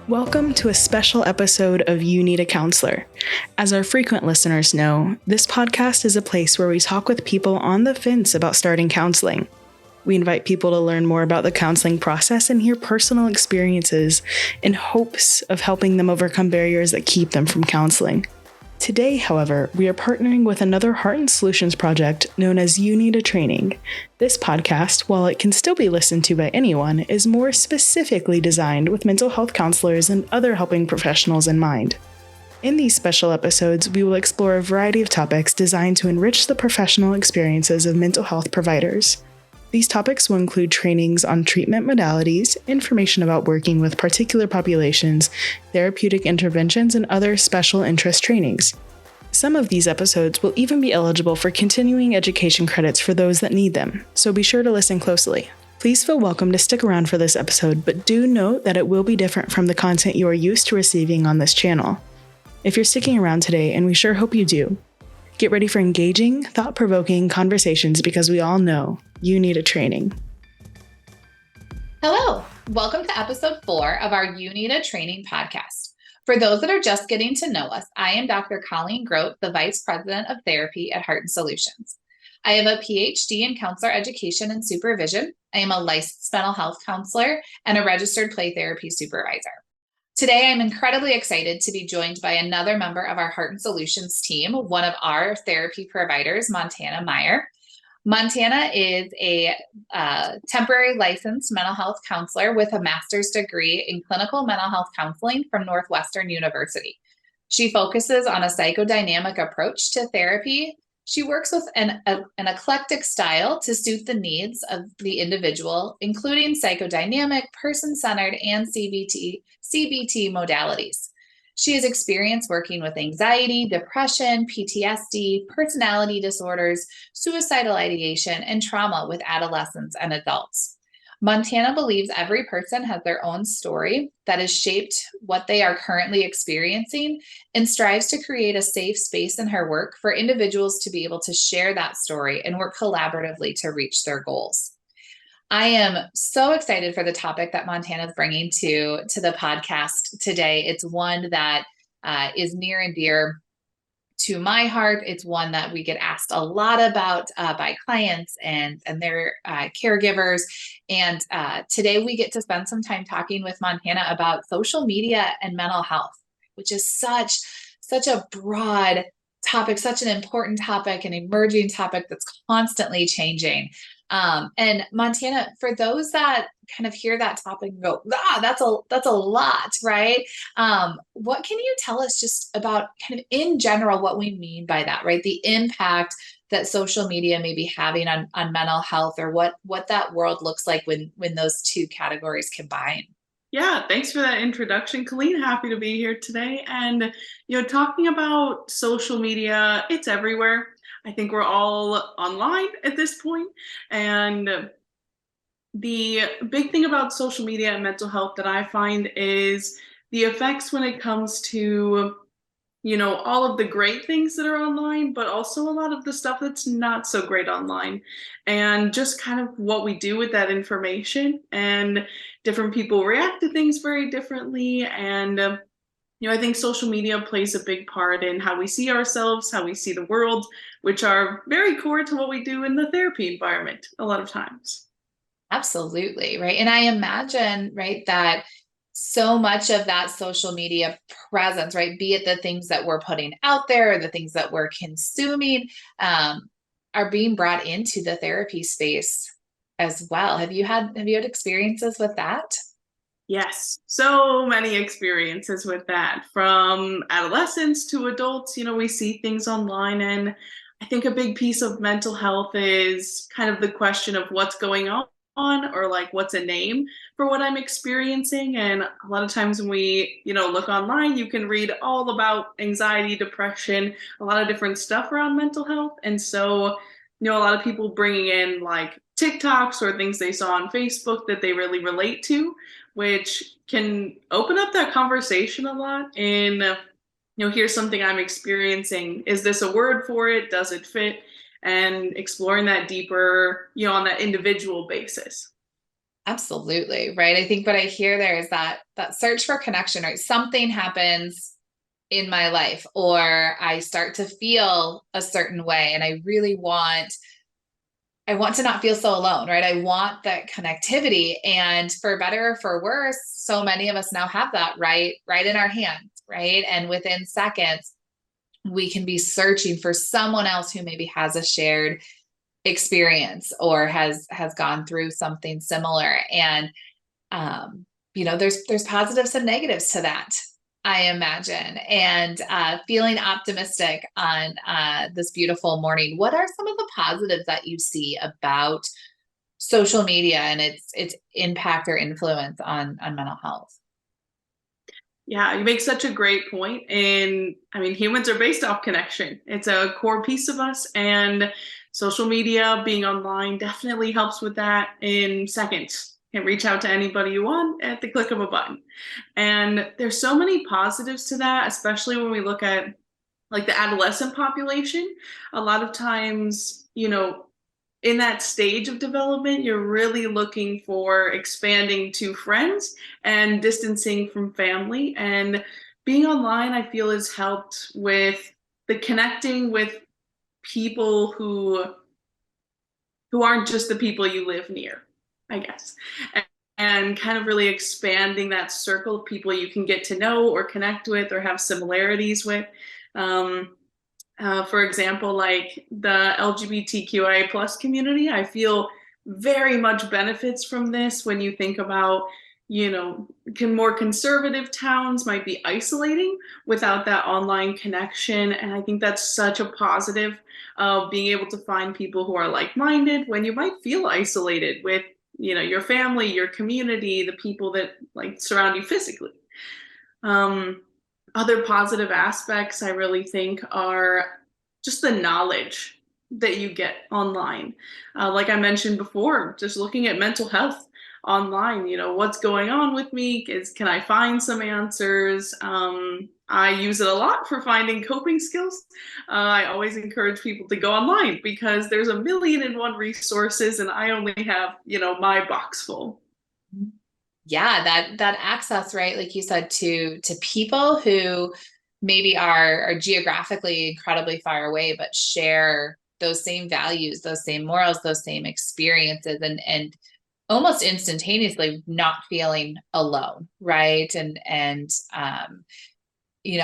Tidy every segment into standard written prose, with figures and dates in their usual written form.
Welcome to a special episode of You Need a Counselor. As our frequent listeners know, this podcast is a place where we talk with people on the fence about starting counseling. We invite people to learn more about the counseling process and hear personal experiences in hopes of helping them overcome barriers that keep them from counseling. Today, however, we are partnering with another Heart and Solutions project known as You Need a Training. This podcast, while it can still be listened to by anyone, is more specifically designed with mental health counselors and other helping professionals in mind. In these special episodes, we will explore a variety of topics designed to enrich the professional experiences of mental health providers. These topics will include trainings on treatment modalities, information about working with particular populations, therapeutic interventions, and other special interest trainings. Some of these episodes will even be eligible for continuing education credits for those that need them, so be sure to listen closely. Please feel welcome to stick around for this episode, but do note that it will be different from the content you are used to receiving on this channel. If you're sticking around today, and we sure hope you do, get ready for engaging, thought-provoking conversations because we all know you need a training. Hello, welcome to episode 4 of our You Need a Training podcast. For those that are just getting to know us, I am Dr. Colleen Grote, the Vice President of Therapy at Heart and Solutions. I have a PhD in counselor education and supervision. I am a licensed mental health counselor and a registered play therapy supervisor. Today, I'm incredibly excited to be joined by another member of our Heart and Solutions team, one of our therapy providers, Montana Meyer. Montana is a temporary licensed mental health counselor with a master's degree in clinical mental health counseling from Northwestern University. She focuses on a psychodynamic approach to therapy. She works with an eclectic style to suit the needs of the individual, including psychodynamic, person-centered, and CBT modalities. She has experience working with anxiety, depression, PTSD, personality disorders, suicidal ideation, and trauma with adolescents and adults. Montana believes every person has their own story that has shaped what they are currently experiencing and strives to create a safe space in her work for individuals to be able to share that story and work collaboratively to reach their goals. I am so excited for the topic that Montana is bringing to the podcast today. It's one that is near and dear to my heart. It's one that we get asked a lot about by clients and their caregivers. And today we get to spend some time talking with Montana about social media and mental health, which is such a broad topic, such an important topic, an emerging topic that's constantly changing. And Montana, for those that kind of hear that topic and go, that's a lot, right? What can you tell us just about kind of in general what we mean by that, right? The impact that social media may be having on mental health, or what that world looks like when those two categories combine. Yeah, thanks for that introduction, Colleen. Happy to be here today. And, talking about social media, it's everywhere. I think we're all online at this point. And the big thing about social media and mental health that I find is the effects when it comes to, all of the great things that are online, but also a lot of the stuff that's not so great online, and just kind of what we do with that information. And different people react to things very differently. And, I think social media plays a big part in how we see ourselves, how we see the world, which are very core to what we do in the therapy environment a lot of times. Absolutely, right. And I imagine, right, that so much of that social media presence, right, be it the things that we're putting out there or the things that we're consuming, are being brought into the therapy space as well. Have you had experiences with that? Yes, so many experiences with that. From adolescents to adults, we see things online. And I think a big piece of mental health is kind of the question of what's going on, or like what's a name for what I'm experiencing. And a lot of times when we, look online, you can read all about anxiety, depression, a lot of different stuff around mental health. And so, a lot of people bringing in like TikToks or things they saw on Facebook that they really relate to, which can open up that conversation a lot. And, here's something I'm experiencing. Is this a word for it? Does it fit? And exploring that deeper, on that individual basis. Absolutely. Right. I think what I hear there is that search for connection, right? Something happens in my life, or I start to feel a certain way, and I want to not feel so alone, right? I want that connectivity. And for better or for worse, so many of us now have that right in our hands, right? And within seconds, we can be searching for someone else who maybe has a shared experience or has gone through something similar. And there's positives and negatives to that, I imagine. And feeling optimistic on this beautiful morning, what are some of the positives that you see about social media and its impact or influence on mental health? Yeah, you make such a great point. And I mean, humans are based off connection. It's a core piece of us. And social media, being online, definitely helps with that in seconds. You can reach out to anybody you want at the click of a button. And there's so many positives to that, especially when we look at like the adolescent population. A lot of times, in that stage of development, you're really looking for expanding to friends and distancing from family. And being online, I feel, has helped with the connecting with people who aren't just the people you live near, I guess. And kind of really expanding that circle of people you can get to know or connect with or have similarities with. Um, for example, like the LGBTQIA plus community, I feel very much benefits from this when you think about, more conservative towns might be isolating without that online connection. And I think that's such a positive of being able to find people who are like-minded when you might feel isolated with, your family, your community, the people that like surround you physically. Um, Other positive aspects I really think are just the knowledge that you get online. Like I mentioned before, just looking at mental health online, what's going on with me? Can I find some answers? I use it a lot for finding coping skills. I always encourage people to go online because there's a million and one resources, and I only have, my box full. Yeah, that access, right? Like you said, to people who maybe are geographically incredibly far away, but share those same values, those same morals, those same experiences, and almost instantaneously not feeling alone, right?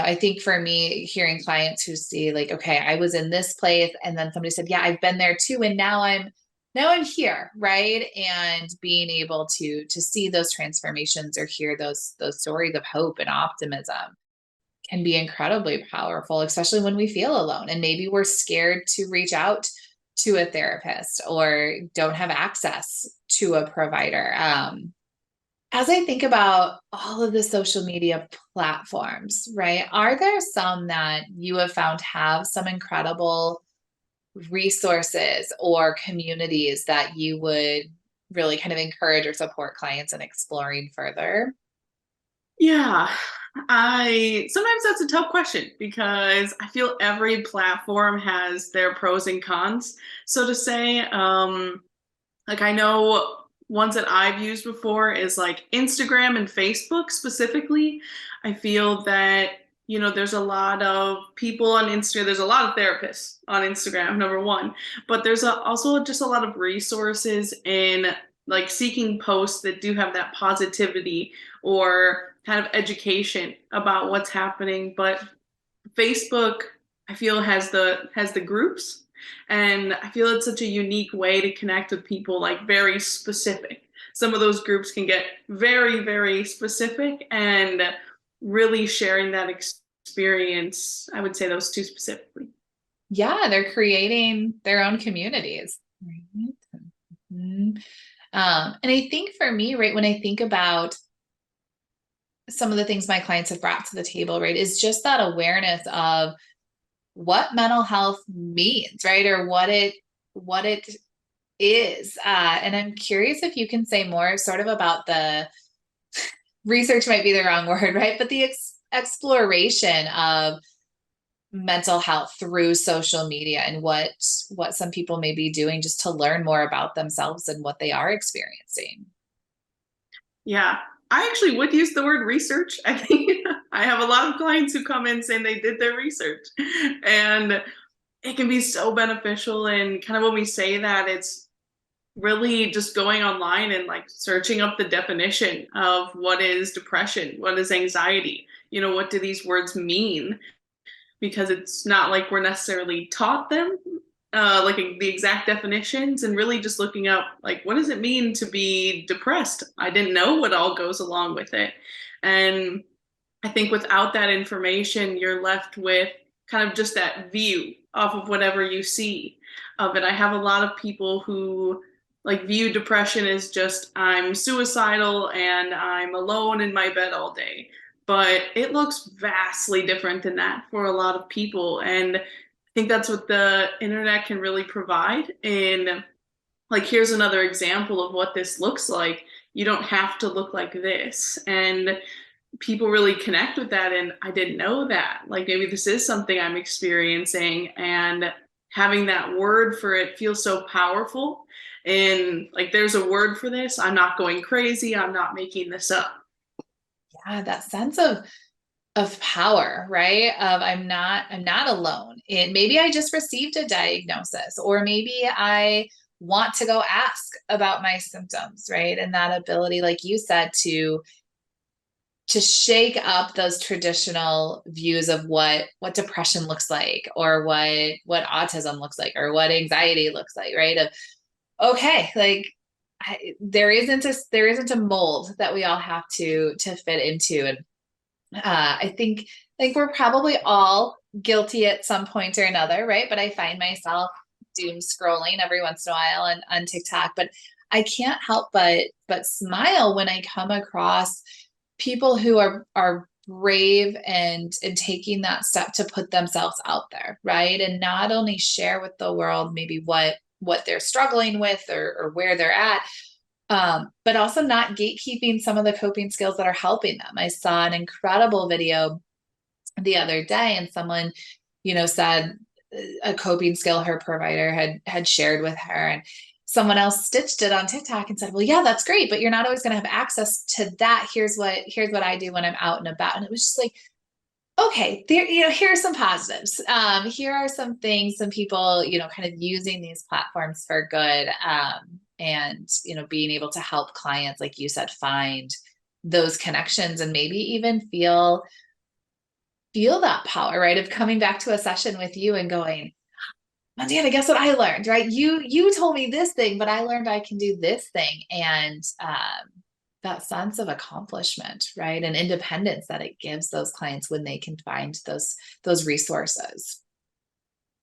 I think for me, hearing clients who see like, okay, I was in this place, and then somebody said, yeah, I've been there too, and now I'm here, right? And being able to see those transformations or hear those stories of hope and optimism can be incredibly powerful, especially when we feel alone and maybe we're scared to reach out to a therapist or don't have access to a provider. As I think about all of the social media platforms, right, are there some that you have found have some incredible resources or communities that you would really kind of encourage or support clients in exploring further? Yeah, I sometimes that's a tough question because I feel every platform has their pros and cons, so to say. Like I know ones that I've used before is like Instagram and Facebook specifically. I feel that, there's a lot of people on Instagram, there's a lot of therapists on Instagram, number one, but there's also just a lot of resources in like seeking posts that do have that positivity or kind of education about what's happening. But Facebook, I feel, has the groups, and I feel it's such a unique way to connect with people, like very specific. Some of those groups can get very, very specific, and really sharing that experience. I would say those two specifically. Yeah, they're creating their own communities. Right. Mhm. And I think for me, right, when I think about some of the things my clients have brought to the table, right, is just that awareness of what mental health means, right? Or what it is. And I'm curious if you can say more sort of about the research might be the wrong word, right? But the exploration of mental health through social media and what some people may be doing just to learn more about themselves and what they are experiencing. Yeah. I actually would use the word research. I think I have a lot of clients who come in saying they did their research, and it can be so beneficial. And kind of when we say that, it's really just going online and like searching up the definition of what is depression, what is anxiety, what do these words mean? Because it's not like we're necessarily taught them, like the exact definitions, and really just looking up like what does it mean to be depressed. I didn't know what all goes along with it. And I think without that information, you're left with kind of just that view off of whatever you see of it. I have a lot of people who like view depression as just I'm suicidal and I'm alone in my bed all day. But it looks vastly different than that for a lot of people. And I think that's what the internet can really provide. And like, here's another example of what this looks like. You don't have to look like this. And people really connect with that. And I didn't know that. Like, maybe this is something I'm experiencing, and having that word for it feels so powerful. And like, there's a word for this. I'm not going crazy. I'm not making this up. Yeah, that sense of power, right? Of I'm not alone. And maybe I just received a diagnosis, or maybe I want to go ask about my symptoms, right? And that ability, like you said, to shake up those traditional views of what depression looks like, or what autism looks like, or what anxiety looks like, right? Of okay, like there isn't a mold that we all have to fit into. And I think we're probably all guilty at some point or another, right? But I find myself doom scrolling every once in a while on TikTok, but I can't help but smile when I come across people who are brave and taking that step to put themselves out there, right? And not only share with the world maybe what they're struggling with, or where they're at, but also not gatekeeping some of the coping skills that are helping them. I saw an incredible video the other day, and someone, said a coping skill her provider had shared with her, and someone else stitched it on TikTok and said, well, yeah, that's great, but you're not always going to have access to that. Here's what I do when I'm out and about. And it was just like, okay, there, here are some positives. Here are some things, some people, kind of using these platforms for good. And, being able to help clients, like you said, find those connections, and maybe even feel that power, right? Of coming back to a session with you and going, Montana, guess what I learned, right? You told me this thing, but I learned I can do this thing. And that sense of accomplishment, right? And independence that it gives those clients when they can find those resources.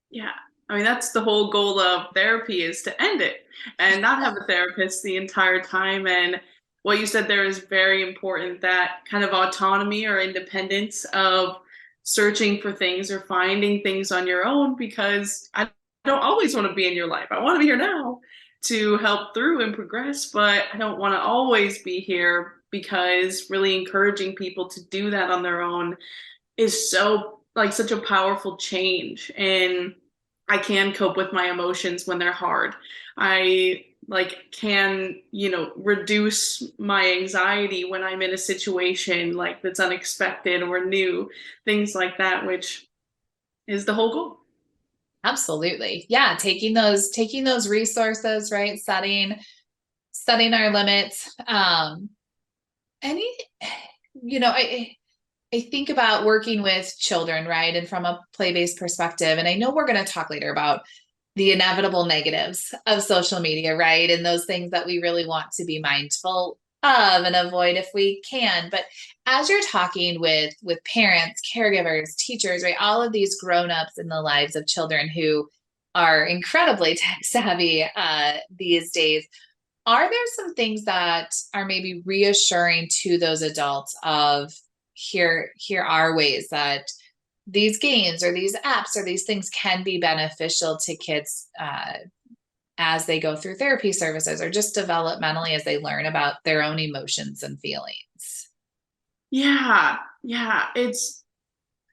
Yeah. I mean, that's the whole goal of therapy, is to end it and not have a therapist the entire time. And what you said there is very important, that kind of autonomy or independence of searching for things or finding things on your own, because I don't always want to be in your life. I want to be here now to help through and progress, but I don't want to always be here, because really encouraging people to do that on their own is so like such a powerful change. And I can cope with my emotions when they're hard. I like can, reduce my anxiety when I'm in a situation like that's unexpected or new, things like that, which is the whole goal. Absolutely. Yeah. Taking those resources, right? Setting our limits. Any, I think about working with children, right? And from a play-based perspective, and I know we're going to talk later about the inevitable negatives of social media, right? And those things that we really want to be mindful of and avoid if we can. But as you're talking with parents, caregivers, teachers, right? All of these grown-ups in the lives of children who are incredibly tech savvy these days, are there some things that are maybe reassuring to those adults of here are ways that these games or these apps or these things can be beneficial to kids as they go through therapy services, or just developmentally as they learn about their own emotions and feelings? Yeah, yeah, it's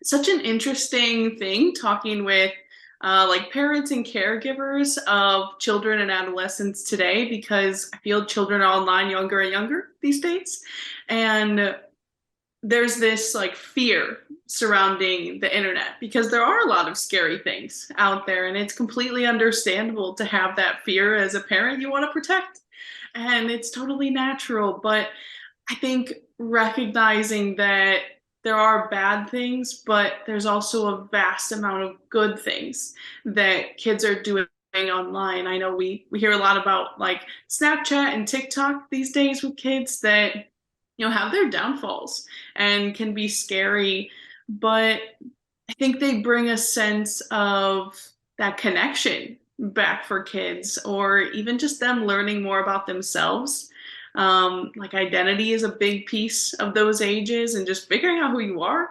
such an interesting thing talking with like parents and caregivers of children and adolescents today, because I feel children are online younger and younger these days. And there's this like fear surrounding the internet because there are a lot of scary things out there, and it's completely understandable to have that fear as a parent you want to protect. And it's totally natural. But I think recognizing that there are bad things, but there's also a vast amount of good things that kids are doing online. I know we hear a lot about like Snapchat and TikTok these days with kids that have their downfalls and can be scary, but I think they bring a sense of that connection back for kids, or even just them learning more about themselves. Like identity is a big piece of those ages, and just figuring out who you are.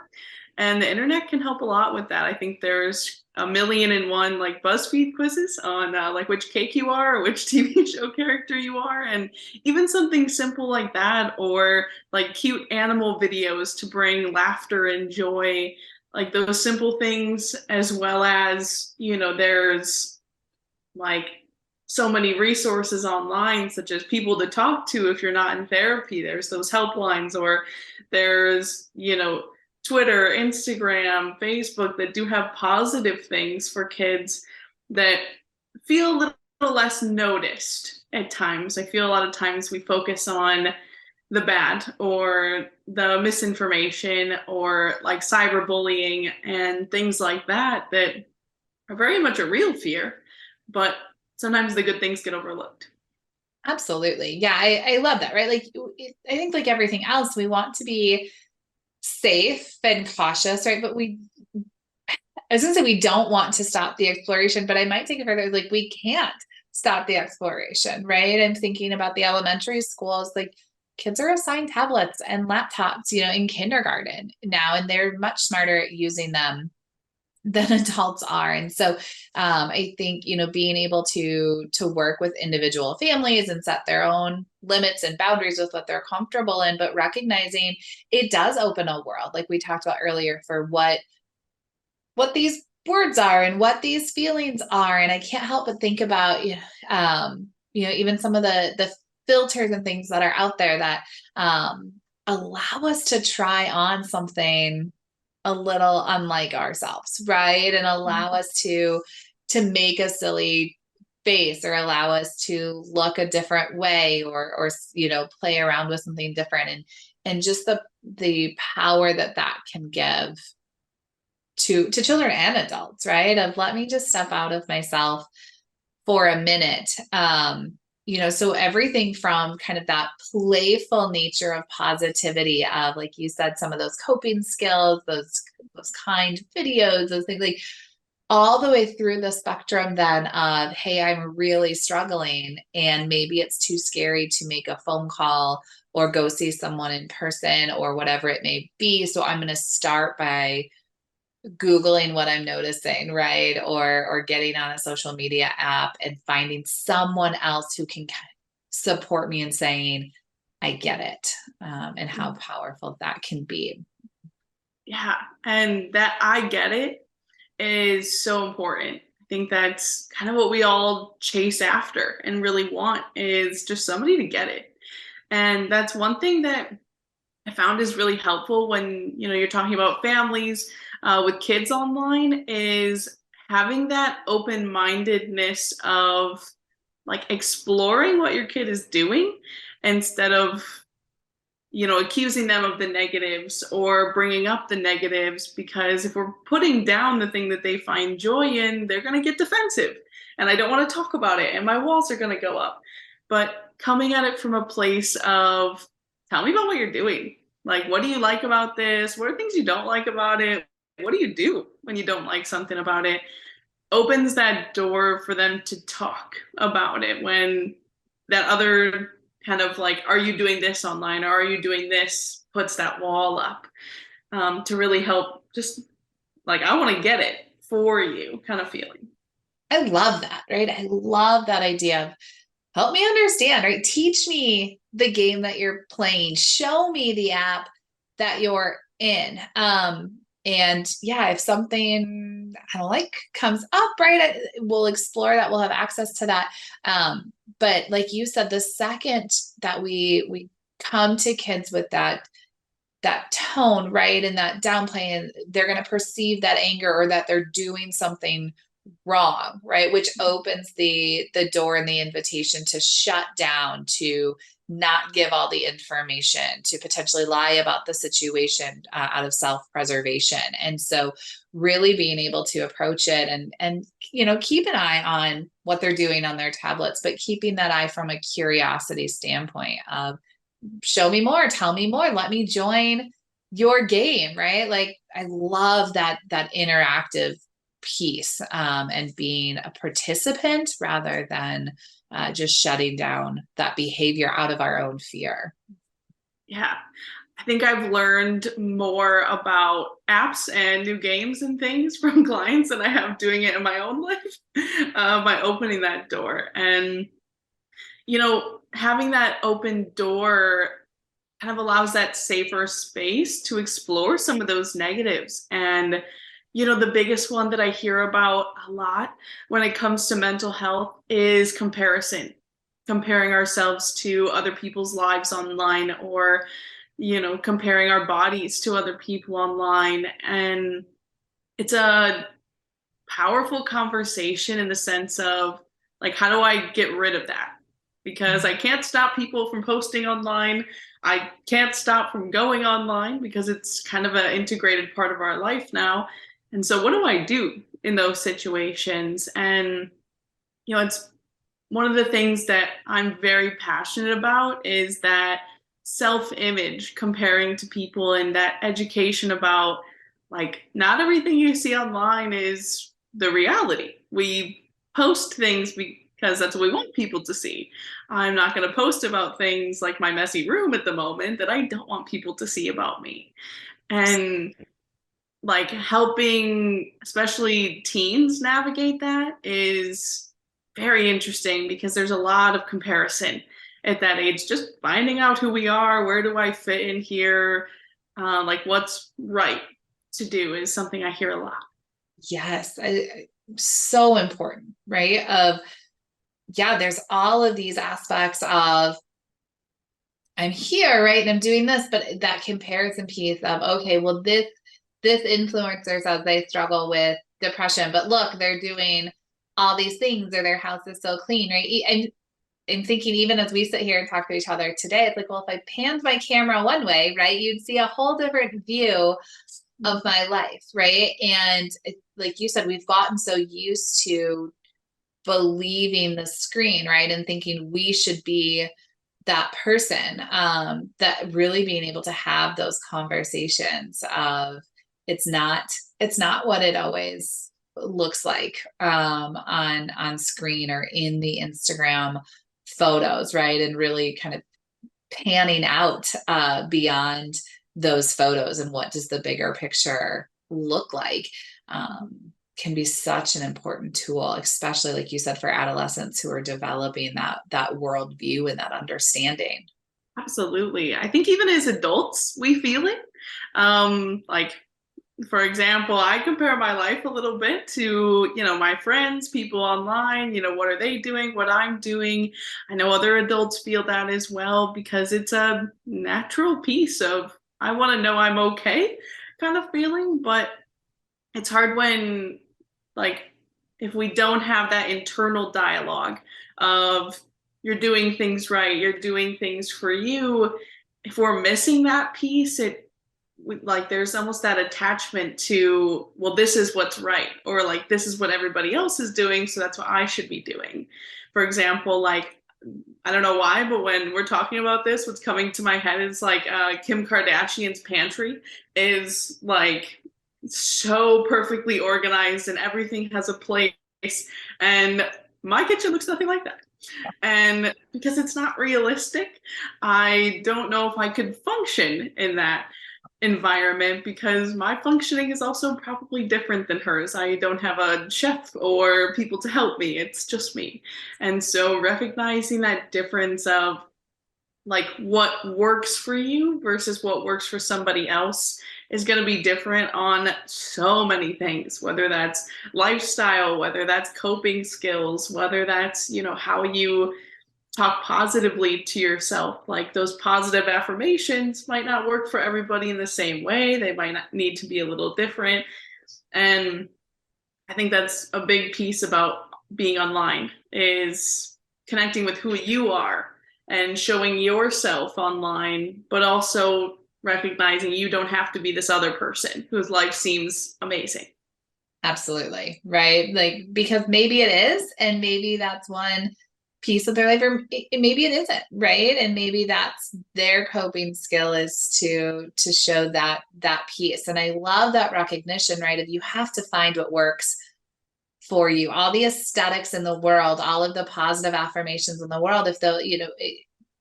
And the internet can help a lot with that. I think there's a million and one like BuzzFeed quizzes on like which cake you are or which TV show character you are. And even something simple like that, or like cute animal videos to bring laughter and joy, like those simple things, as well as, there's like so many resources online, such as people to talk to if you're not in therapy. There's those helplines, or there's, Twitter, Instagram, Facebook that do have positive things for kids that feel a little less noticed at times. I feel a lot of times we focus on the bad or the misinformation or like cyberbullying and things like that that are very much a real fear, but sometimes the good things get overlooked. Absolutely. Yeah, I love that, right? Like, I think like everything else, we want to be safe and cautious, right? But I was gonna say we don't want to stop the exploration, but I might take it further. Like, we can't stop the exploration, right? I'm thinking about the elementary schools, like kids are assigned tablets and laptops, in kindergarten now, and they're much smarter at using them than adults are. And so I think, being able to work with individual families and set their own limits and boundaries with what they're comfortable in, but recognizing it does open a world, like we talked about earlier, for what these words are and what these feelings are. And I can't help but think about, even some of the filters and things that are out there that allow us to try on something a little unlike ourselves, right? And allow us to make a silly face, or allow us to look a different way, or play around with something different, and just the power that can give to children and adults, right? Of let me just step out of myself for a minute. So everything from kind of that playful nature of positivity, of, like you said, some of those coping skills, those kind videos, those things, like all the way through the spectrum then of, hey, I'm really struggling, and maybe it's too scary to make a phone call or go see someone in person or whatever it may be. So I'm going to start by Googling what I'm noticing, right? Or getting on a social media app and finding someone else who can support me and saying, I get it, and how powerful that can be. Yeah, and that I get it is so important. I think that's kind of what we all chase after and really want, is just somebody to get it. And that's one thing that I found is really helpful when you're talking about families with kids online, is having that open-mindedness of like exploring what your kid is doing, instead of accusing them of the negatives or bringing up the negatives. Because if we're putting down the thing that they find joy in, they're going to get defensive, and I don't want to talk about it, and my walls are going to go up. But coming at it from a place of, tell me about what you're doing. Like, what do you like about this? What are things you don't like about it? What do you do when you don't like something about it? Opens that door for them to talk about it, when that other kind of like, are you doing this online, or are you doing this, puts that wall up, to really help, just like, I want to get it for you kind of feeling. I love that, right? I love that idea of, help me understand, right? Teach me the game that you're playing. Show me the app that you're in. And yeah, if something I don't like comes up, right, we'll explore that. We'll have access to that. But like you said, the second that we come to kids with that tone, right, and that downplay, and they're going to perceive that anger or that they're doing something wrong, right, which opens the door and the invitation to shut down, to not give all the information, to potentially lie about the situation out of self-preservation. And so really being able to approach it and keep an eye on what they're doing on their tablets, but keeping that eye from a curiosity standpoint of show me more, tell me more, let me join your game, right? Like I love that interactive piece, and being a participant rather than just shutting down that behavior out of our own fear. Yeah. I think I've learned more about apps and new games and things from clients than I have doing it in my own life by opening that door. And, having that open door kind of allows that safer space to explore some of those negatives. And, the biggest one that I hear about a lot when it comes to mental health is comparison, comparing ourselves to other people's lives online, or, comparing our bodies to other people online. And it's a powerful conversation in the sense of, like, how do I get rid of that? Because I can't stop people from posting online. I can't stop from going online because it's kind of an integrated part of our life now. And so what do I do in those situations? And, it's one of the things that I'm very passionate about is that self-image, comparing to people, and that education about, like, not everything you see online is the reality. We post things because that's what we want people to see. I'm not going to post about things like my messy room at the moment that I don't want people to see about me. And like helping especially teens navigate that is very interesting because there's a lot of comparison at that age, just finding out who we are, where do I fit in here, like what's right to do is something I hear a lot. Yes, so important, right? Yeah, there's all of these aspects of I'm here, right? And I'm doing this, but that comparison piece of, okay, well, this influencer says they struggle with depression, but look, they're doing all these things, or their house is so clean, right? And I'm thinking, even as we sit here and talk to each other today, it's like, well, if I panned my camera one way, right, you'd see a whole different view of my life, right? And like you said, we've gotten so used to believing the screen, right, and thinking we should be that person, that really being able to have those conversations of it's not what it always looks like on screen or in the Instagram photos, right? And really kind of panning out beyond those photos and what does the bigger picture look like, can be such an important tool, especially like you said, for adolescents who are developing that worldview and that understanding. Absolutely. I think even as adults, we feel it. Like, for example, I compare my life a little bit to, my friends, people online, what are they doing, what I'm doing. I know other adults feel that as well because it's a natural piece of, I want to know I'm okay kind of feeling, but it's hard when, like, if we don't have that internal dialogue of you're doing things right, you're doing things for you. If we're missing that piece, like there's almost that attachment to, well, this is what's right, or like this is what everybody else is doing, so that's what I should be doing. For example, like, I don't know why, but when we're talking about this, what's coming to my head is like Kim Kardashian's pantry is like so perfectly organized and everything has a place. And my kitchen looks nothing like that. And because it's not realistic, I don't know if I could function in that environment because my functioning is also probably different than hers. I don't have a chef or people to help me. It's just me. And so recognizing that difference of like what works for you versus what works for somebody else is going to be different on so many things, whether that's lifestyle, whether that's coping skills, whether that's, how you talk positively to yourself. Like those positive affirmations might not work for everybody in the same way. They might not need to be a little different. And I think that's a big piece about being online, is connecting with who you are and showing yourself online, but also recognizing you don't have to be this other person whose life seems amazing. Absolutely. Right. Like, because maybe it is, and maybe that's one piece of their life, or maybe it isn't, right? And maybe that's their coping skill, is to show that piece. And I love that recognition, right? Of you have to find what works for you. All the aesthetics in the world, all of the positive affirmations in the world, if they'll,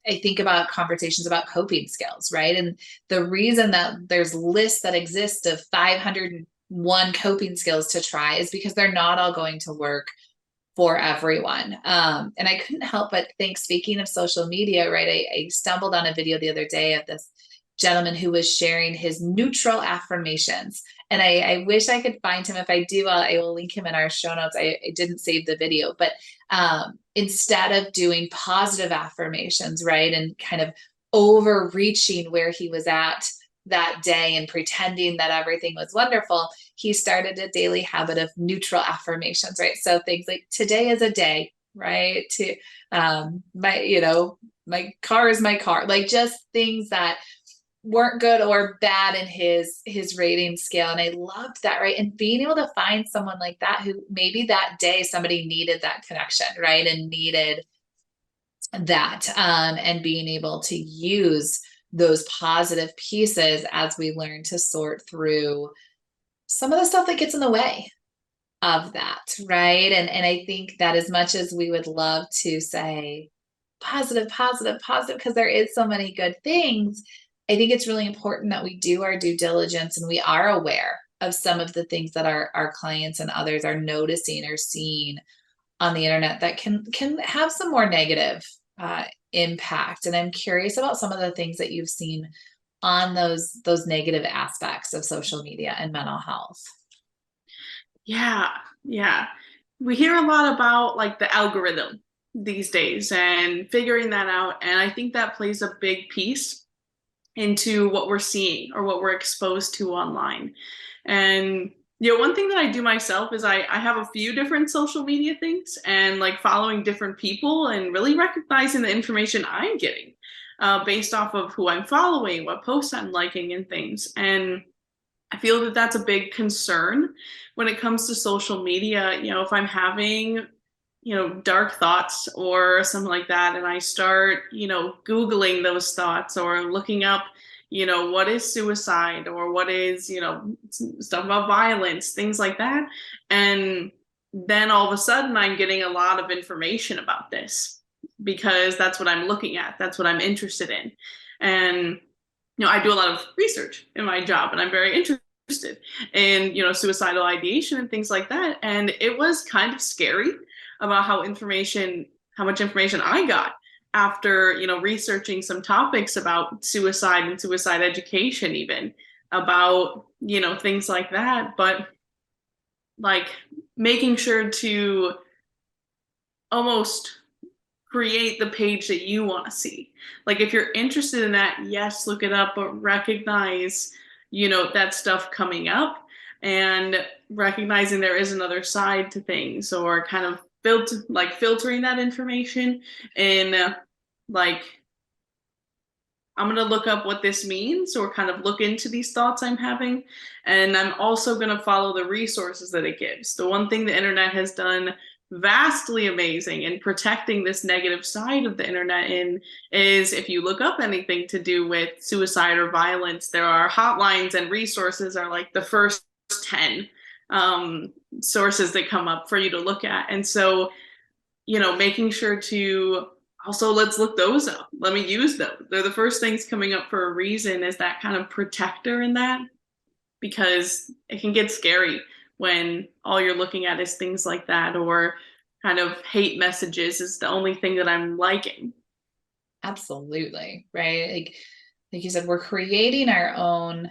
I think about conversations about coping skills, right? And the reason that there's lists that exist of 501 coping skills to try is because they're not all going to work for everyone. And I couldn't help but think, speaking of social media, right? I stumbled on a video the other day of this gentleman who was sharing his neutral affirmations. And I wish I could find him. If I do, I will link him in our show notes. I didn't save the video, but instead of doing positive affirmations, right, and kind of overreaching where he was at that day and pretending that everything was wonderful, he started a daily habit of neutral affirmations, right? So things like, today is a day, right? To my car is my car, like just things that weren't good or bad in his rating scale. And I loved that, right? And being able to find someone like that, who maybe that day somebody needed that connection, right? And needed that, and being able to use those positive pieces as we learn to sort through some of the stuff that gets in the way of that, right? And I think that as much as we would love to say positive, positive, positive, because there is so many good things, I think it's really important that we do our due diligence and we are aware of some of the things that our clients and others are noticing or seeing on the internet that can have some more negative impact. And I'm curious about some of the things that you've seen on those negative aspects of social media and mental health. Yeah. We hear a lot about like the algorithm these days and figuring that out. And I think that plays a big piece into what we're seeing or what we're exposed to online. And one thing that I do myself is I have a few different social media things, and like following different people and really recognizing the information I'm getting based off of who I'm following, what posts I'm liking and things. And I feel that that's a big concern when it comes to social media. If I'm having dark thoughts or something like that, and I start Googling those thoughts or looking up what is suicide, or what is stuff about violence, things like that, and then all of a sudden I'm getting a lot of information about this because that's what I'm looking at, that's what I'm interested in. And I do a lot of research in my job, and I'm very interested in suicidal ideation and things like that. And it was kind of scary about how much information I got after researching some topics about suicide and suicide education, even about things like that. But like making sure to almost create the page that you want to see. Like if you're interested in that, yes, look it up, but recognize that stuff coming up, and recognizing there is another side to things, or kind of filtering that information. And like, I'm going to look up what this means, or kind of look into these thoughts I'm having. And I'm also going to follow the resources that it gives. The one thing the internet has done vastly amazing in protecting this negative side of the internet is if you look up anything to do with suicide or violence, there are hotlines and resources are like the first 10 sources that come up for you to look at. And so, making sure to also, let's look those up. Let me use those. They're the first things coming up for a reason, is that kind of protector in that, because it can get scary when all you're looking at is things like that, or kind of hate messages is the only thing that I'm liking. Absolutely. Right. Like you said, we're creating our own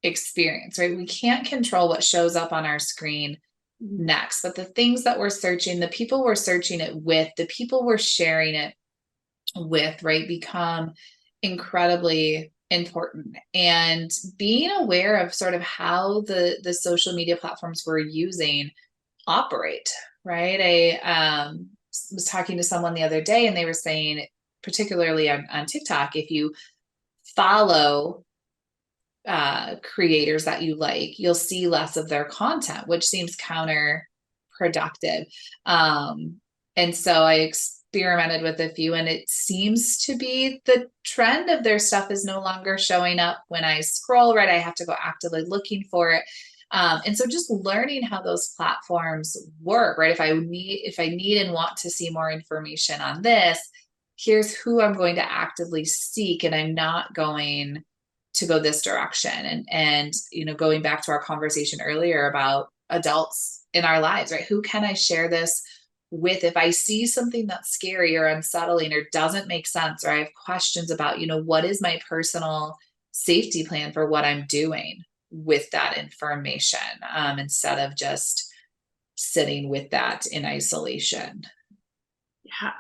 experience, right? We can't control what shows up on our screen next, but the things that we're searching, the people we're searching it with, the people we're sharing it with, right, become incredibly important. And being aware of sort of how the social media platforms we're using operate, right? I was talking to someone the other day and they were saying, particularly on TikTok, if you follow creators that you like, you'll see less of their content, which seems counterproductive. And so I experimented with a few, and it seems to be the trend of their stuff is no longer showing up when I scroll, right? I have to go actively looking for it. And so just learning how those platforms work, right? If I need and want to see more information on this, here's who I'm going to actively seek, and I'm not going to go this direction. And going back to our conversation earlier about adults in our lives, right? Who can I share this with if I see something that's scary or unsettling or doesn't make sense, or I have questions about, what is my personal safety plan for what I'm doing with that information, instead of just sitting with that in isolation. Yeah,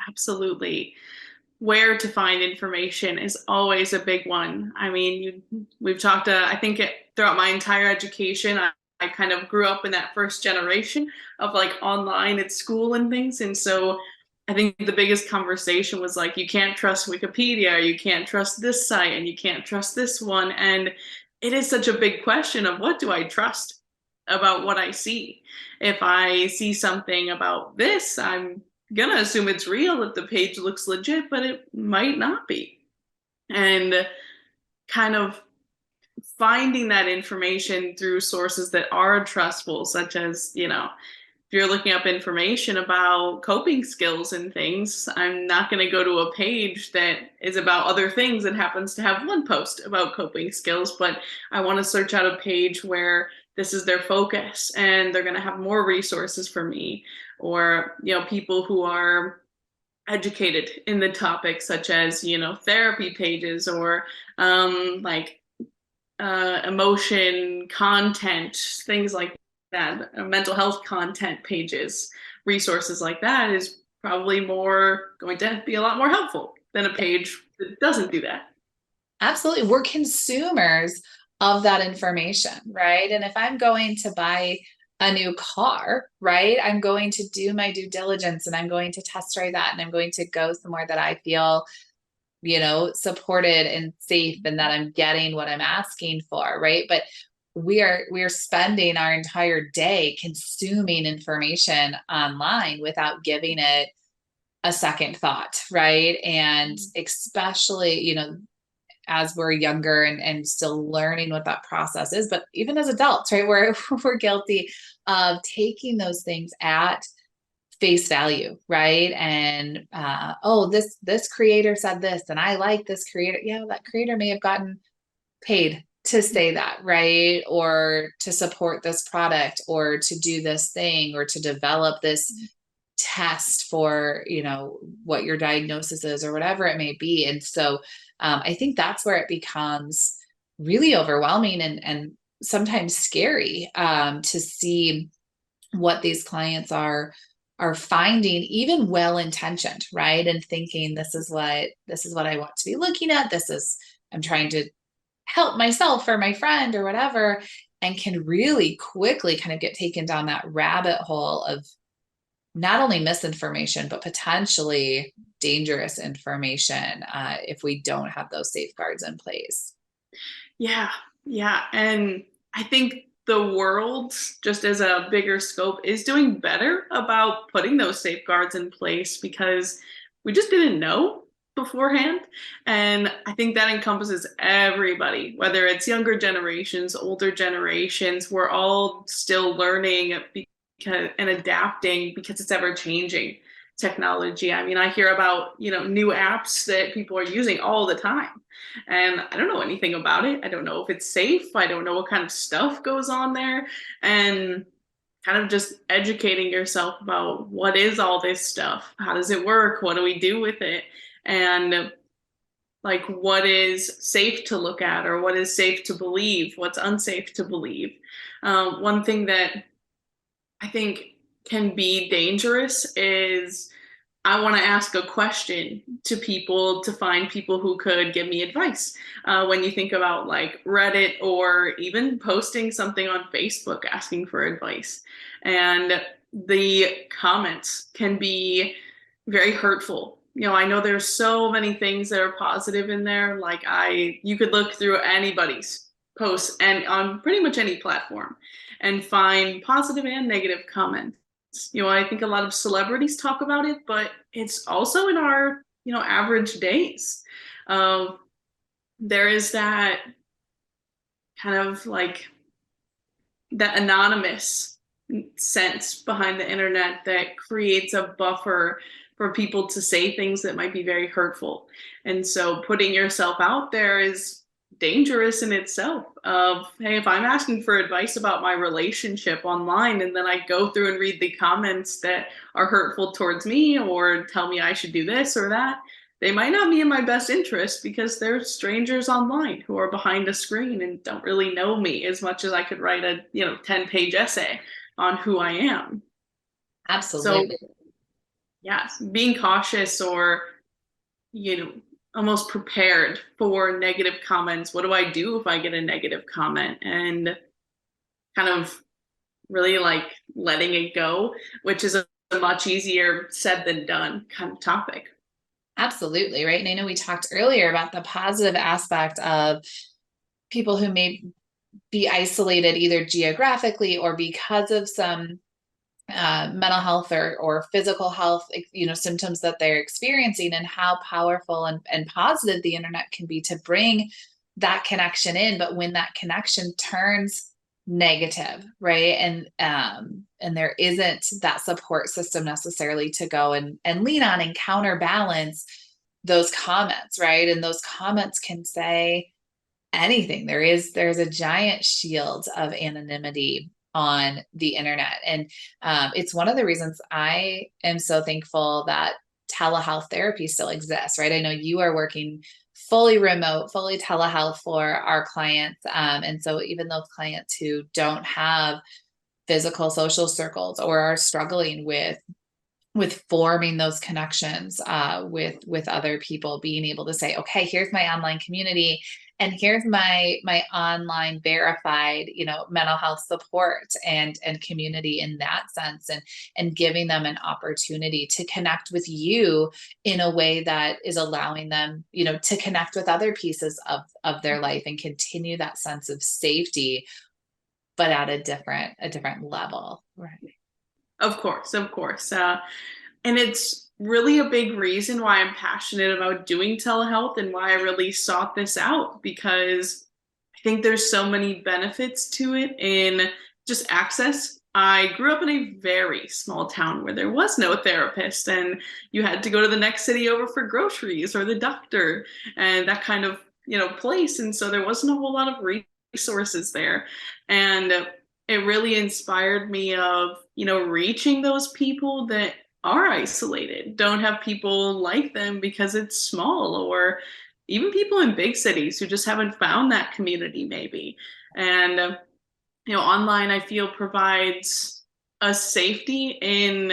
absolutely. Where to find information is always a big one. I mean, we've talked, I think throughout my entire education, I kind of grew up in that first generation of like online at school and things. And so I think the biggest conversation was like, you can't trust Wikipedia, or you can't trust this site, and you can't trust this one. And it is such a big question of, what do I trust about what I see? If I see something about this, I'm gonna assume it's real if the page looks legit, but it might not be. And kind of finding that information through sources that are trustful, such as, if you're looking up information about coping skills and things, I'm not going to go to a page that is about other things that happens to have one post about coping skills, but I want to search out a page where this is their focus and they're going to have more resources for me, or, people who are educated in the topic, such as, therapy pages, or emotion content, things like that, mental health content pages, resources like that is probably going to be a lot more helpful than a page that doesn't do that. Absolutely. We're consumers of that information, right? And if I'm going to buy a new car, right, I'm going to do my due diligence and I'm going to test drive that, and I'm going to go somewhere that I feel supported and safe, and that I'm getting what I'm asking for, right? But we are spending our entire day consuming information online without giving it a second thought, right? And especially, as we're younger and still learning what that process is, but even as adults, right, we're guilty of taking those things at face value, right? And this creator said this, and I like this creator. Yeah, that creator may have gotten paid to say that, right? Or to support this product, or to do this thing, or to develop this test for, what your diagnosis is, or whatever it may be. And so I think that's where it becomes really overwhelming and sometimes scary, to see what these clients are finding, even well-intentioned, right? And thinking, this is what I want to be looking at. I'm trying to help myself or my friend or whatever, and can really quickly kind of get taken down that rabbit hole of not only misinformation, but potentially dangerous information, if we don't have those safeguards in place. Yeah. And I think the world, just as a bigger scope, is doing better about putting those safeguards in place, because we just didn't know beforehand. And I think that encompasses everybody, whether it's younger generations, older generations. We're all still learning and adapting, because it's ever changing technology. I mean, I hear about, new apps that people are using all the time, and I don't know anything about it. I don't know if it's safe. I don't know what kind of stuff goes on there. And kind of just educating yourself about, what is all this stuff? How does it work? What do we do with it? And like what is safe to look at or what is safe to believe, what's unsafe to believe. One thing that I think can be dangerous is I want to ask a question to people to find people who could give me advice. When you think about like Reddit or even posting something on Facebook asking for advice, and the comments can be very hurtful. I know there's so many things that are positive in there. Like you could look through anybody's posts and on pretty much any platform and find positive and negative comments. I think a lot of celebrities talk about it, but it's also in our, average days. There is that kind of like that anonymous sense behind the internet that creates a buffer for people to say things that might be very hurtful. And so putting yourself out there is dangerous in itself. Hey, if I'm asking for advice about my relationship online and then I go through and read the comments that are hurtful towards me or tell me I should do this or that, they might not be in my best interest because they're strangers online who are behind a screen and don't really know me as much as I could write a 10-page essay on who I am. Absolutely. So yes, being cautious or almost prepared for negative comments. What do I do if I get a negative comment? And kind of really like letting it go, which is a much easier said than done kind of topic. Absolutely. Right. And I know we talked earlier about the positive aspect of people who may be isolated either geographically or because of some mental health or physical health, symptoms that they're experiencing, and how powerful and positive the internet can be to bring that connection in. But when that connection turns negative, right, and there isn't that support system necessarily to go and lean on and counterbalance those comments, right? And those comments can say anything. There's a giant shield of anonymity on the internet. And it's one of the reasons I am so thankful that telehealth therapy still exists, right? I know you are working fully remote, fully telehealth for our clients. And so even those clients who don't have physical social circles or are struggling with forming those connections with other people, being able to say, okay, here's my online community, and here's my online verified, mental health support and community in that sense, and giving them an opportunity to connect with you in a way that is allowing them, to connect with other pieces of their life and continue that sense of safety, but at a different level. Right. Of course. And it's really a big reason why I'm passionate about doing telehealth and why I really sought this out, because I think there's so many benefits to it in just access. I grew up in a very small town where there was no therapist, and you had to go to the next city over for groceries or the doctor and that kind of, place. And so there wasn't a whole lot of resources there. And it really inspired me of, reaching those people that are isolated, don't have people like them because it's small, or even people in big cities who just haven't found that community maybe. And, online I feel provides a safety in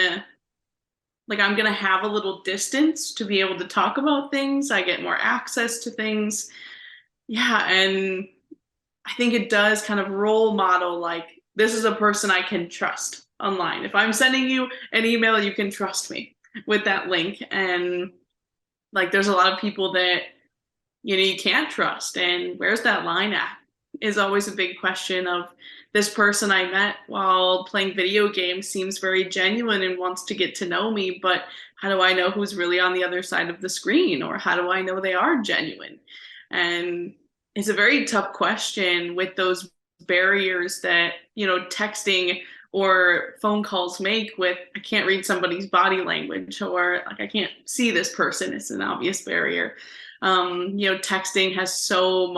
like, I'm going to have a little distance to be able to talk about things. I get more access to things. Yeah. And I think it does kind of role model, like, this is a person I can trust online. If I'm sending you an email, you can trust me with that link. And like, there's a lot of people that, you can't trust. And where's that line at is always a big question of, this person I met while playing video games seems very genuine and wants to get to know me, but how do I know who's really on the other side of the screen? Or how do I know they are genuine? And it's a very tough question with those barriers that, texting or phone calls make with, I can't read somebody's body language, or like, I can't see this person. It's an obvious barrier. Texting has so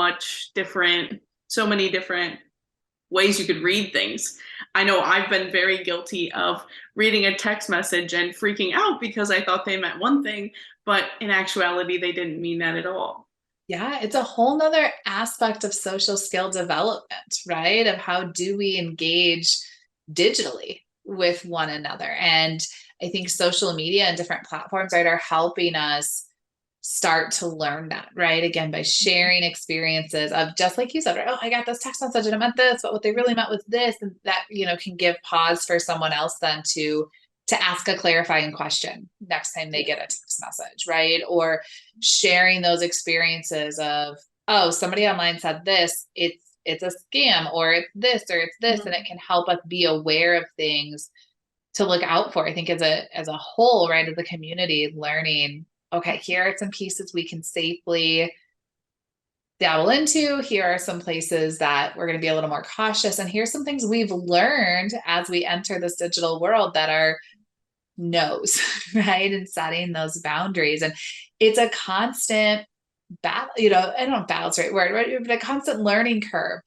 many different ways you could read things. I know I've been very guilty of reading a text message and freaking out because I thought they meant one thing, but in actuality, they didn't mean that at all. Yeah, it's a whole nother aspect of social skill development, right? Of how do we engage digitally with one another. And I think social media and different platforms, right, are helping us start to learn that, right? Again, by sharing experiences of just like you said, right? Oh, I got this text message and it meant this, but what they really meant was this. And that, can give pause for someone else then to ask a clarifying question next time they get a text message, right? Or sharing those experiences of, oh, somebody online said this, it's a scam, or it's this, or it's this, and it can help us be aware of things to look out for. I think as a whole, right, as a community, learning, okay, here are some pieces we can safely dabble into. Here are some places that we're going to be a little more cautious. And here's some things we've learned as we enter this digital world that are no's, right? And setting those boundaries. And it's a constant battle, I don't know if battle's the right word, right? But a constant learning curve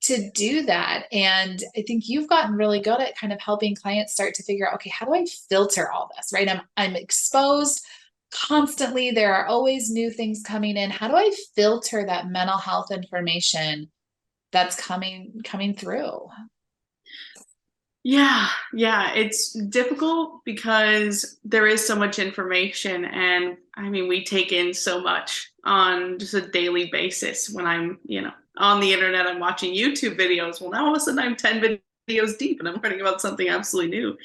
to do that. And I think you've gotten really good at kind of helping clients start to figure out, okay, how do I filter all this, right? I'm exposed constantly. There are always new things coming in. How do I filter that mental health information that's coming through? Yeah, it's difficult because there is so much information, and I mean, we take in so much on just a daily basis. When I'm, on the internet, I'm watching YouTube videos. Well, now all of a sudden I'm 10 videos deep and I'm learning about something absolutely new.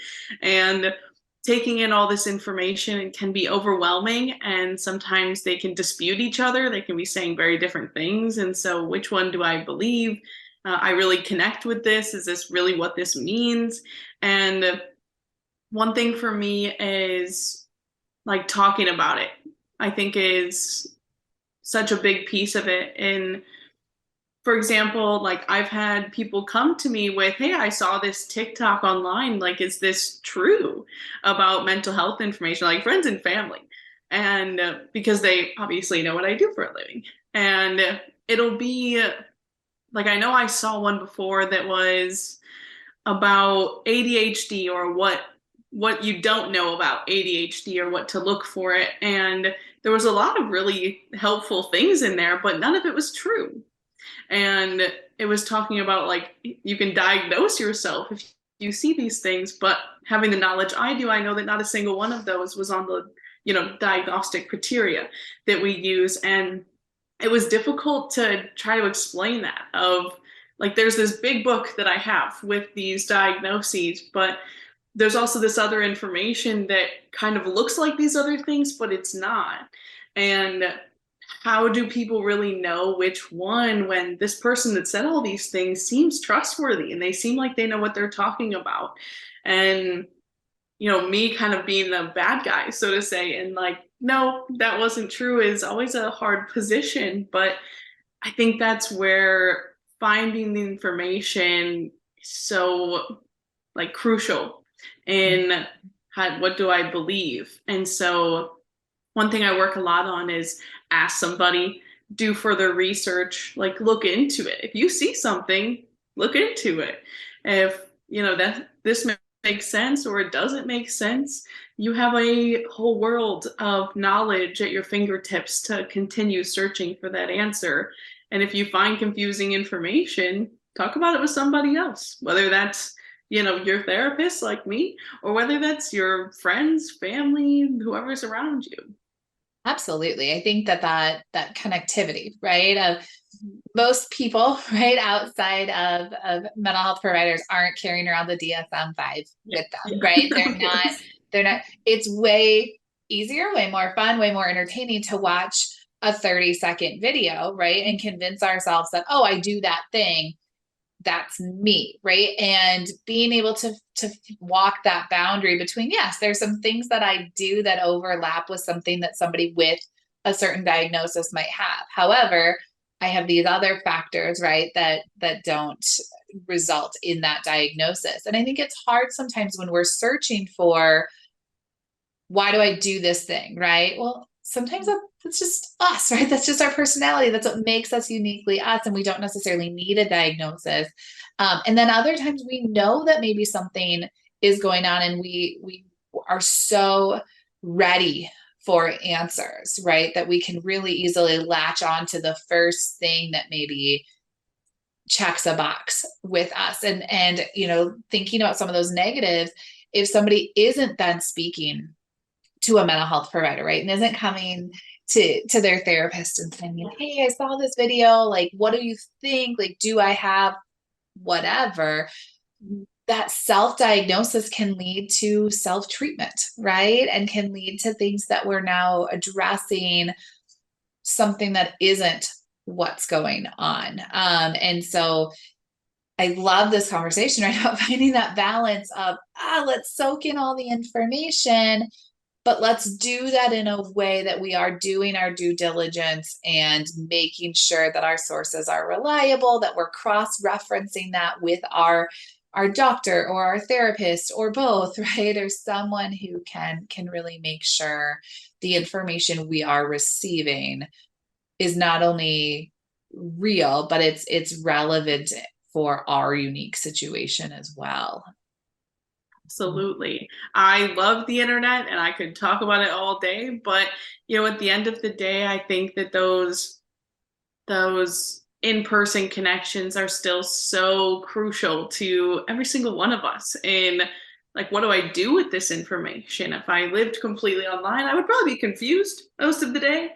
And taking in all this information can be overwhelming, and sometimes they can dispute each other. They can be saying very different things. And so, which one do I believe? I really connect with this. Is this really what this means? And one thing for me is like talking about it, I think is such a big piece of it. And for example, like I've had people come to me with, hey, I saw this TikTok online. Like, is this true about mental health information? Like friends and family. And because they obviously know what I do for a living. And it'll be like, I know I saw one before that was about ADHD, or what you don't know about ADHD or what to look for it. And there was a lot of really helpful things in there, but none of it was true. And it was talking about like you can diagnose yourself if you see these things, but having the knowledge I do, I know that not a single one of those was on the diagnostic criteria that we use. And it was difficult to try to explain that. Of like, there's this big book that I have with these diagnoses, but there's also this other information that kind of looks like these other things, but it's not. And how do people really know which one, when this person that said all these things seems trustworthy and they seem like they know what they're talking about? And me kind of being the bad guy, so to say, and like, no, that wasn't true, is always a hard position. But I think that's where finding the information is so like crucial in what do I believe. And so one thing I work a lot on is ask somebody, do further research, like look into it. If you see something, look into it. If that this makes sense or it doesn't make sense, you have a whole world of knowledge at your fingertips to continue searching for that answer. And if you find confusing information, talk about it with somebody else, whether that's your therapist like me, or whether that's your friends, family, whoever's around you. Absolutely. I think that connectivity, right? Of most people, right, outside of mental health providers aren't carrying around the DSM-5 with them, right? They're not, it's way easier, way more fun, way more entertaining to watch a 30-second video, right? And convince ourselves that, oh, I do that thing, that's me, right? And being able to walk that boundary between, yes, there's some things that I do that overlap with something that somebody with a certain diagnosis might have. However, I have these other factors, right, that don't result in that diagnosis. And I think it's hard sometimes when we're searching for, why do I do this thing, right? Well, sometimes that's just us, right? That's just our personality. That's what makes us uniquely us. And we don't necessarily need a diagnosis. And then other times we know that maybe something is going on and we are so ready for answers, right? That we can really easily latch on to the first thing that maybe checks a box with us. And thinking about some of those negatives, if somebody isn't then speaking to a mental health provider, right, and isn't coming to their therapist and saying, hey, I saw this video, like, what do you think? Like, do I have whatever? That self-diagnosis can lead to self-treatment, right? And can lead to things that we're now addressing something that isn't what's going on. And so I love this conversation right now, finding that balance of, let's soak in all the information, but let's do that in a way that we are doing our due diligence and making sure that our sources are reliable, that we're cross-referencing that with our doctor or our therapist or both, right? Or someone who can really make sure the information we are receiving is not only real, but it's relevant for our unique situation as well. Absolutely. I love the internet and I could talk about it all day, but at the end of the day, I think that those in-person connections are still so crucial to every single one of us. And like, what do I do with this information? If I lived completely online, I would probably be confused most of the day,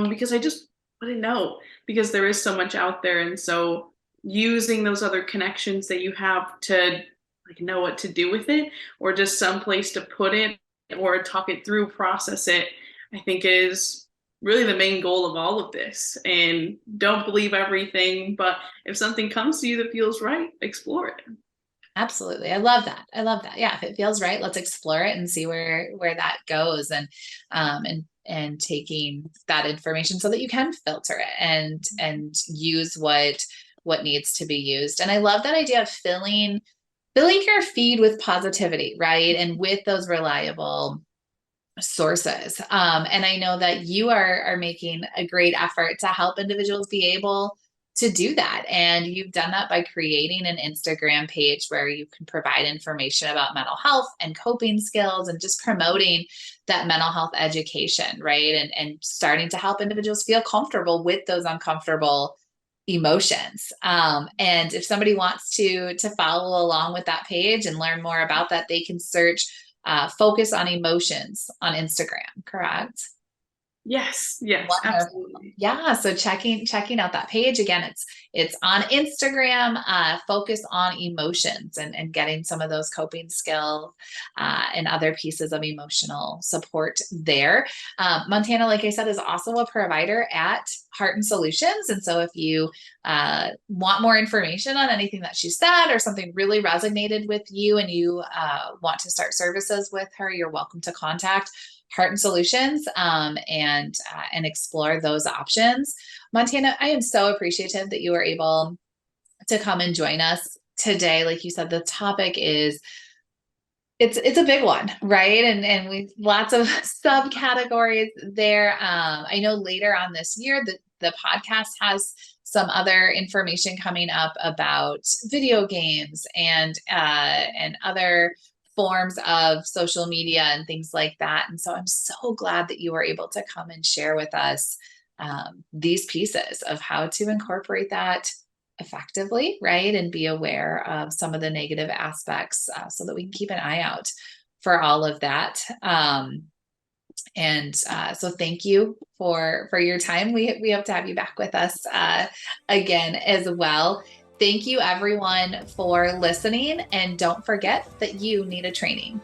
because I just wouldn't know, because there is so much out there. And so using those other connections that you have to know what to do with it, or just some place to put it or talk it through, process it, I think is really the main goal of all of this. And don't believe everything, but if something comes to you that feels right, explore it. Absolutely. I love that. Yeah. If it feels right, let's explore it and see where that goes, and taking that information so that you can filter it and use what needs to be used. And I love that idea of filling your feed with positivity, right? And with those reliable sources. And I know that you are making a great effort to help individuals be able to do that. And you've done that by creating an Instagram page where you can provide information about mental health and coping skills and just promoting that mental health education, right? And starting to help individuals feel comfortable with those uncomfortable emotions. And if somebody wants to follow along with that page and learn more about that, they can search Focus on Emotions on Instagram, correct? Yes, absolutely. Yeah. So checking out that page again, it's on Instagram, Focus on Emotions, and getting some of those coping skills and other pieces of emotional support there. Montana, like I said, is also a provider at Heart & Solutions. And so if you want more information on anything that she said, or something really resonated with you and you want to start services with her, you're welcome to contact Heart & Solutions and explore those options. Montana, I am so appreciative that you were able to come and join us today. Like you said, the topic is it's a big one, right? And we lots of subcategories there. I know later on this year the podcast has some other information coming up about video games and other forms of social media and things like that. And so I'm so glad that you were able to come and share with us these pieces of how to incorporate that effectively, right? And be aware of some of the negative aspects so that we can keep an eye out for all of that. So thank you for your time. We hope to have you back with us again as well. Thank you everyone for listening, and don't forget that you need a training.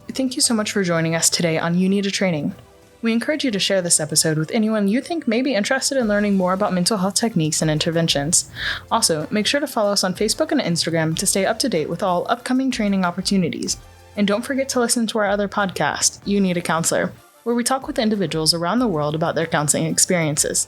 Thank you so much for joining us today on You Need a Training. We encourage you to share this episode with anyone you think may be interested in learning more about mental health techniques and interventions. Also, make sure to follow us on Facebook and Instagram to stay up to date with all upcoming training opportunities. And don't forget to listen to our other podcast, You Need a Counselor, where we talk with individuals around the world about their counseling experiences.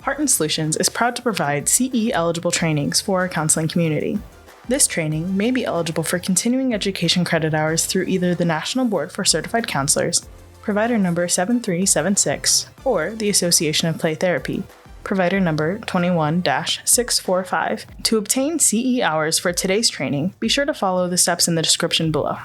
Heart & Solutions is proud to provide CE-eligible trainings for our counseling community. This training may be eligible for continuing education credit hours through either the National Board for Certified Counselors, provider number 7376, or the Association of Play Therapy, provider number 21-645. To obtain CE hours for today's training, be sure to follow the steps in the description below.